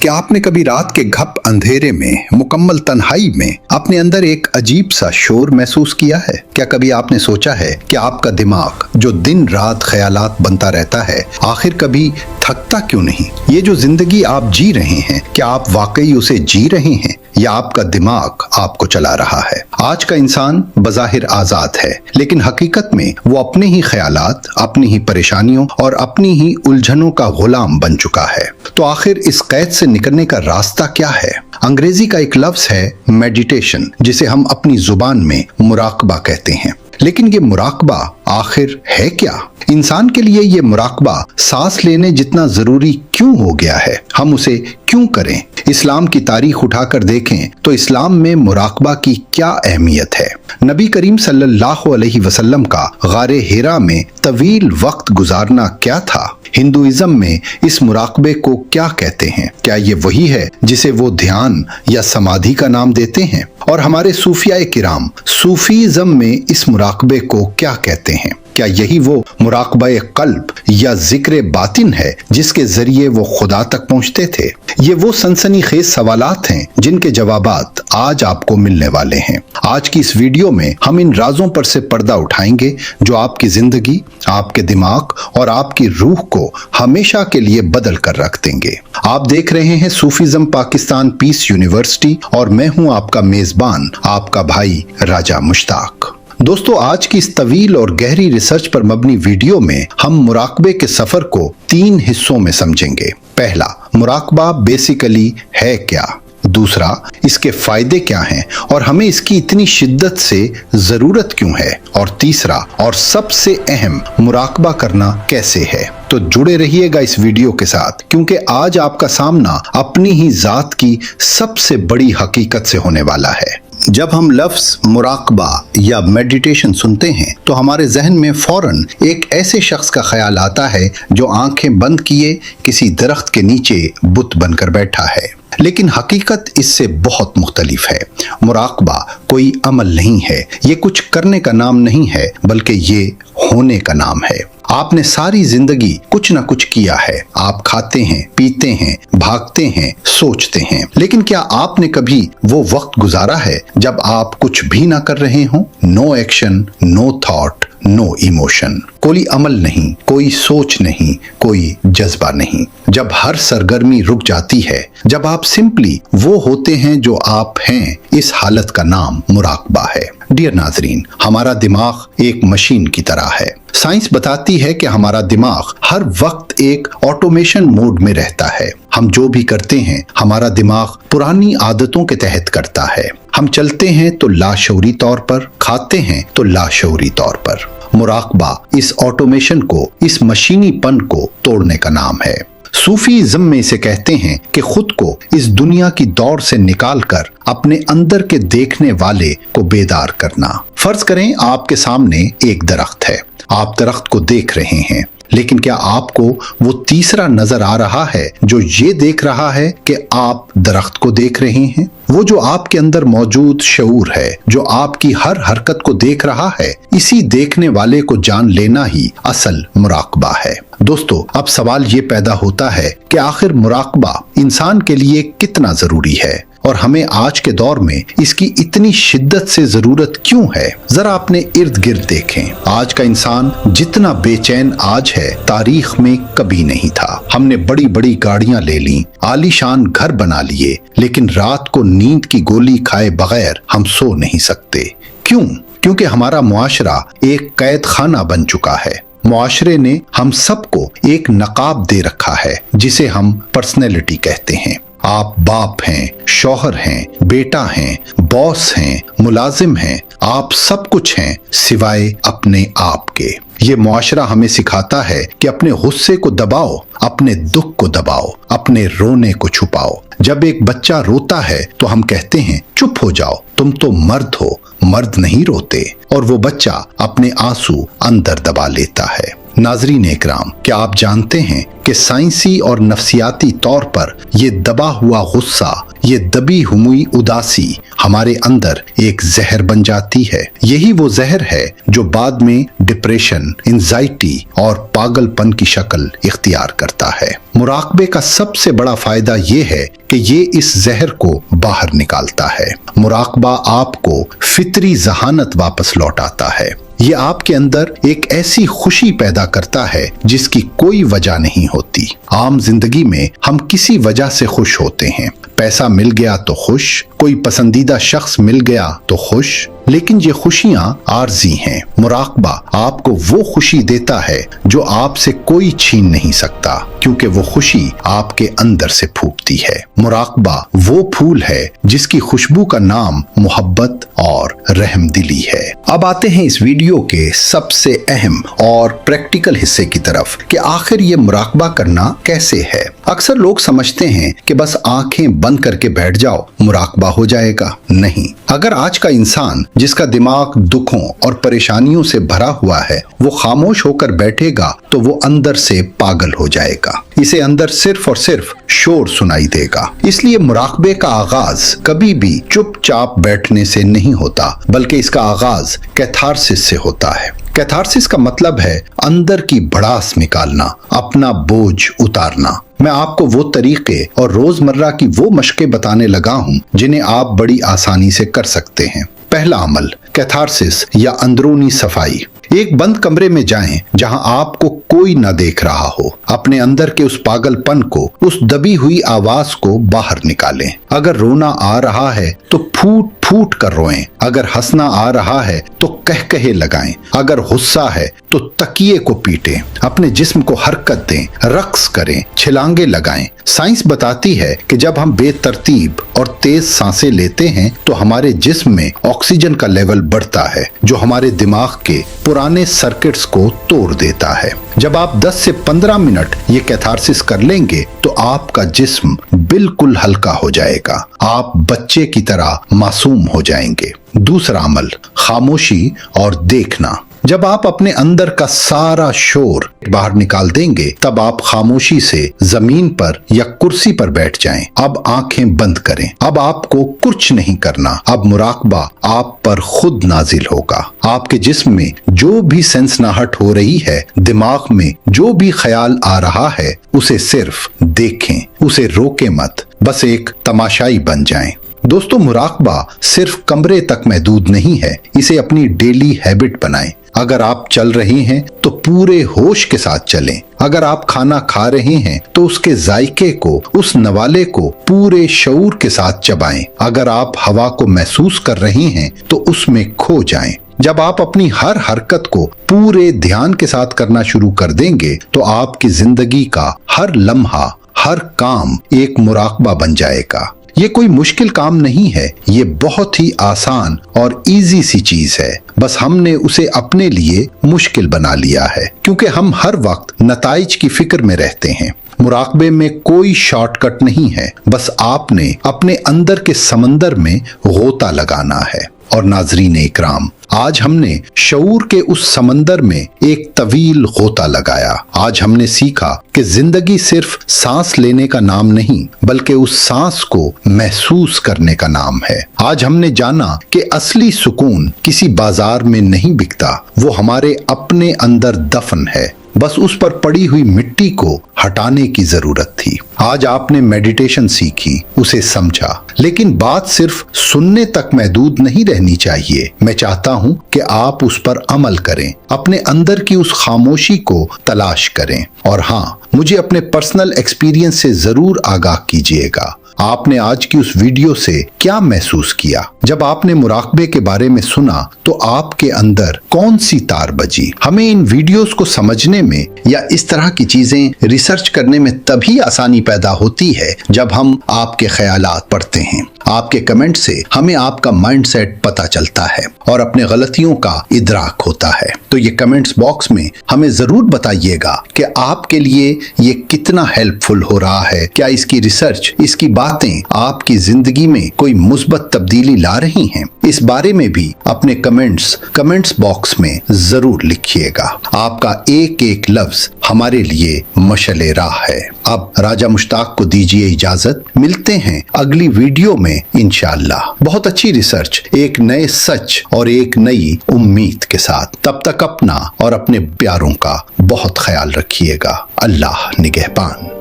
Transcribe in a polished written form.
क्या आपने कभी रात के घप अंधेरे में, मुकम्मल तन्हाई में अपने अंदर एक अजीब सा शोर महसूस किया है? क्या कभी आपने सोचा है कि आपका दिमाग जो दिन रात ख्यालात बनता रहता है, आखिर कभी थकता क्यों नहीं? ये जो जिंदगी आप जी रहे हैं, क्या आप वाकई उसे जी रहे हैं या आपका दिमाग आपको चला रहा है? आज का इंसान बज़ाहिर आजाद है, लेकिन हकीकत में वो अपने ही ख्यालात, अपनी ही परेशानियों और अपनी ही उलझनों का गुलाम बन चुका है। तो आखिर इस कैद से निकलने का रास्ता क्या है? अंग्रेजी का एक लफ्ज है मेडिटेशन, जिसे हम अपनी जुबान में मुराकबा कहते हैं। लेकिन ये मुराकबा आखिर है क्या? इंसान के लिए ये मुराकबा सांस लेने जितना जरूरी क्यों हो गया है? हम उसे क्यों करें? इस्लाम की तारीख उठाकर देखें तो इस्लाम में मुराकबा की क्या अहमियत है। नबी करीम सल्लल्लाहु अलैहि वसल्लम का गारे हिरा में तवील वक्त गुजारना क्या था? हिंदुइज्म में इस मुराकबे को क्या कहते हैं? क्या ये वही है जिसे वो ध्यान या समाधि का नाम देते हैं? और हमारे सूफिया किराम सूफीज़म में इस मुराकबे को क्या कहते हैं? क्या यही वो मुराकबा कल्ब या जिक्र बातिन है जिसके जरिए वो खुदा तक पहुंचते थे? ये वो सनसनीखेज सवालात हैं जिनके जवाबात आज आपको मिलने वाले हैं। आज की इस वीडियो में हम इन राजों पर से पर्दा उठाएंगे जो आपकी जिंदगी, आपके दिमाग और आपकी रूह को हमेशा के लिए बदल कर रख देंगे। आप देख रहे हैं सूफीज़म पाकिस्तान पीस यूनिवर्सिटी और मैं हूं आपका मेजबान, आपका भाई राजा मुश्ताक। दोस्तों, आज की इस तवील और गहरी रिसर्च पर मबनी वीडियो में हम मुराकबे के सफर को 3 हिस्सों में समझेंगे। पहला, मुराकबा बेसिकली है क्या? दूसरा, इसके फायदे क्या हैं और हमें इसकी इतनी शिद्दत से जरूरत क्यों है? और तीसरा और सबसे अहम, मुराकबा करना कैसे है? तो जुड़े रहिएगा इस वीडियो के साथ, क्योंकि आज आपका सामना अपनी ही जात की सबसे बड़ी हकीकत से होने वाला है। जब हम लफ्ज मुराकबा या मेडिटेशन सुनते हैं तो हमारे जहन में फौरन एक ऐसे शख्स का ख्याल आता है जो आंखें बंद किए किसी दरख्त के नीचे बुत बनकर बैठा है। लेकिन हकीकत इससे बहुत मुख्तलिफ है। मुराकबा कोई अमल नहीं है, ये कुछ करने का नाम नहीं है, बल्कि ये होने का नाम है। आपने सारी जिंदगी कुछ ना कुछ किया है। आप खाते हैं, पीते हैं, भागते हैं, सोचते हैं, लेकिन क्या आपने कभी वो वक्त गुजारा है जब आप कुछ भी ना कर रहे हों? No action, no thought, no emotion. कोई अमल नहीं, कोई सोच नहीं, कोई जज्बा नहीं। जब हर सरगर्मी रुक जाती है, जब आप सिंपली वो होते हैं जो आप हैं, इस हालत का नाम मुराकबा है। डियर नाजरीन, हमारा दिमाग एक मशीन की तरह है। साइंस बताती है कि हमारा दिमाग हर वक्त एक ऑटोमेशन मोड में रहता है। हम जो भी करते हैं, हमारा दिमाग पुरानी आदतों के तहत करता है। हम चलते हैं तो लाशऊरी तौर पर, खाते हैं तो लाशऊरी तौर पर। मुराकबा इस ऑटोमेशन को, इस मशीनीपन को तोड़ने का नाम है। सूफीज़म में इसे कहते हैं कि खुद को इस दुनिया की दौड़ से निकालकर अपने अंदर के देखने वाले को बेदार करना। फर्ज करें आपके सामने एक दरख्त है, आप दरख्त को देख रहे हैं, लेकिन क्या आपको वो तीसरा नजर आ रहा है जो ये देख रहा है कि आप दरख्त को देख रहे हैं? वो जो आपके अंदर मौजूद शऊर है, जो आपकी हर हरकत को देख रहा है, इसी देखने वाले को जान लेना ही असल मुराकबा है। दोस्तों, अब सवाल ये पैदा होता है कि आखिर मुराकबा इंसान के लिए कितना जरूरी है और हमें आज के दौर में इसकी इतनी शिद्दत से जरूरत क्यों है? जरा अपने इर्द गिर्द देखें। आज का इंसान जितना बेचैन आज है, तारीख में कभी नहीं था। हमने बड़ी बड़ी गाड़ियां ले ली, आलीशान घर बना लिए, लेकिन रात को नींद की गोली खाए बगैर हम सो नहीं सकते। क्यों? क्योंकि हमारा मुआशरा एक कैद खाना बन चुका है। मुआशरे ने हम सबको एक नकाब दे रखा है जिसे हम पर्सनैलिटी कहते हैं। आप बाप हैं, शौहर हैं, बेटा हैं, बॉस हैं, मुलाजिम हैं, आप सब कुछ हैं सिवाय अपने आप के। ये मुआशरा हमें सिखाता है कि अपने गुस्से को दबाओ, अपने दुख को दबाओ, अपने रोने को छुपाओ। जब एक बच्चा रोता है तो हम कहते हैं चुप हो जाओ, तुम तो मर्द हो, मर्द नहीं रोते, और वो बच्चा अपने आंसू अंदर दबा लेता है। नाजरीन इकराम, क्या आप जानते हैं कि साइंसी और नफ्सियाती तौर पर ये दबा हुआ गुस्सा, ये दबी हुई उदासी हमारे अंदर एक जहर बन जाती है। यही वो जहर है जो बाद में डिप्रेशन, एंजाइटी और पागलपन की शक्ल इख्तियार करता है। मुराकबे का सबसे बड़ा फायदा ये है कि ये इस जहर को बाहर निकालता है। मुराकबा आपको फितरी जहानत वापस लौटाता है। ये आपके अंदर एक ऐसी खुशी पैदा करता है जिसकी कोई वजह नहीं होती। आम जिंदगी में हम किसी वजह से खुश होते हैं। पैसा मिल गया तो खुश, कोई पसंदीदा शख्स मिल गया तो खुश, लेकिन ये खुशियां आर्जी हैं। मुराकबा आपको वो खुशी देता है जो आपसे कोई छीन नहीं सकता, क्योंकि वो खुशी आपके अंदर से फूटती है। मुराकबा वो फूल है जिसकी खुशबू का नाम मोहब्बत और रहमदिली है। अब आते हैं इस वीडियो के सबसे अहम और प्रैक्टिकल हिस्से की तरफ कि आखिर ये मुराकबा करना कैसे है। अक्सर लोग समझते हैं कि बस आंखें बंद करके बैठ जाओ, मुराकबा हो जाएगा। नहीं, अगर आज का इंसान जिसका दिमाग दुखों और परेशानियों से भरा हुआ है वो खामोश होकर बैठेगा तो वो अंदर से पागल हो जाएगा। इसे अंदर सिर्फ और सिर्फ शोर सुनाई देगा। इसलिए मुराकबे का आगाज कभी भी चुपचाप बैठने से नहीं होता, बल्कि इसका आगाज कैथारसिस से होता है। कैथारसिस का मतलब है अंदर की भड़ास निकालना, अपना बोझ उतारना। मैं आपको वो तरीके और रोजमर्रा की वो मशकें बताने लगा हूँ जिन्हें आप बड़ी आसानी से कर सकते हैं। पहला अमल, कैथारसिस या अंदरूनी सफाई। एक बंद कमरे में जाएं जहां आपको कोई न देख रहा हो। अपने अंदर के उस पागलपन को, उस दबी हुई आवाज को बाहर निकालें। अगर रोना आ रहा है तो फूट फूट कर रोएं। अगर हंसना आ रहा है तो कहकहे लगाएं। अगर गुस्सा है तो तकिए को पीटें। अपने जिस्म को हरकत दें, रक्स करें, छलांगे लगाएं। साइंस बताती है कि जब हम बेतरतीब और तेज सांसें लेते हैं तो हमारे जिस्म में ऑक्सीजन का लेवल बढ़ता है, जो हमारे दिमाग के पुराने सर्किट्स को तोड़ देता है। जब आप 10 से 15 मिनट ये कैथारसिस कर लेंगे तो आपका जिस्म बिल्कुल हल्का हो जाएगा। आप बच्चे की तरह मासूम हो जाएंगे। दूसरा अमल, खामोशी और देखना। जब आप अपने अंदर का सारा शोर बाहर निकाल देंगे तब आप खामोशी से जमीन पर या कुर्सी पर बैठ जाएं। अब आंखें बंद करें। अब आपको कुछ नहीं करना। अब मुराकबा आप पर खुद नाजिल होगा। आपके जिस्म में जो भी सेंसनाहट हो रही है, दिमाग में जो भी ख्याल आ रहा है, उसे सिर्फ देखें, उसे रोके मत, बस एक तमाशाई बन जाएं। दोस्तों, मुराकबा सिर्फ कमरे तक महदूद नहीं है, इसे अपनी डेली हैबिट बनाएं। अगर आप चल रहे हैं तो पूरे होश के साथ चलें। अगर आप खाना खा रहे हैं तो उसके जायके को, उस नवाले को पूरे शऊर के साथ चबाएं। अगर आप हवा को महसूस कर रहे हैं तो उसमें खो जाएं। जब आप अपनी हर हरकत को पूरे ध्यान के साथ करना शुरू कर देंगे तो आपकी जिंदगी का हर लम्हा, हर काम एक मुराकबा बन जाएगा। ये कोई मुश्किल काम नहीं है, ये बहुत ही आसान और इजी सी चीज है। बस हमने उसे अपने लिए मुश्किल बना लिया है, क्योंकि हम हर वक्त नताइज की फिक्र में रहते हैं। मुराकबे में कोई शॉर्टकट नहीं है, बस आपने अपने अंदर के समंदर में गोता लगाना है। और नाजरीन इकराम, आज हमने शऊर के उस समंदर में एक तवील गोता लगाया। आज हमने सीखा कि जिंदगी सिर्फ सांस लेने का नाम नहीं, बल्कि उस सांस को महसूस करने का नाम है। आज हमने जाना कि असली सुकून किसी बाजार में नहीं बिकता, वो हमारे अपने अंदर दफन है। बस उस पर पड़ी हुई मिट्टी को हटाने की जरूरत थी। आज आपने मेडिटेशन सीखी, उसे समझा, लेकिन बात सिर्फ सुनने तक महदूद नहीं रहनी चाहिए। मैं चाहता हूं कि आप उस पर अमल करें, अपने अंदर की उस खामोशी को तलाश करें। और हाँ, मुझे अपने पर्सनल एक्सपीरियंस से जरूर आगाह कीजिएगा। आपने आज की उस वीडियो से क्या महसूस किया? जब आपने मुराकबे के बारे में सुना तो आपके अंदर कौन सी तार बजी? हमें इन वीडियोस को समझने में या इस तरह की चीजें रिसर्च करने में तभी आसानी पैदा होती है जब हम आपके ख्यालात पढ़ते हैं। आपके कमेंट से हमें आपका माइंडसेट पता चलता है और अपने गलतियों का इदराक होता है। तो ये कमेंट्स बॉक्स में हमें जरूर बताइएगा कि आपके लिए ये कितना हेल्पफुल हो रहा है। क्या इसकी रिसर्च, इसकी बातें आपकी जिंदगी में कोई मुस्बत तब्दीली ला आ रही हैं, इस बारे में भी अपने कमेंट्स बॉक्स में जरूर लिखिएगा। आपका एक एक लफ्ज हमारे लिए मशले राह है। अब राजा मुश्ताक को दीजिए इजाजत, मिलते हैं अगली वीडियो में इंशाअल्लाह बहुत अच्छी रिसर्च, एक नए सच और एक नई उम्मीद के साथ। तब तक अपना और अपने प्यारों का बहुत ख्याल रखिएगा। अल्लाह निगहबान।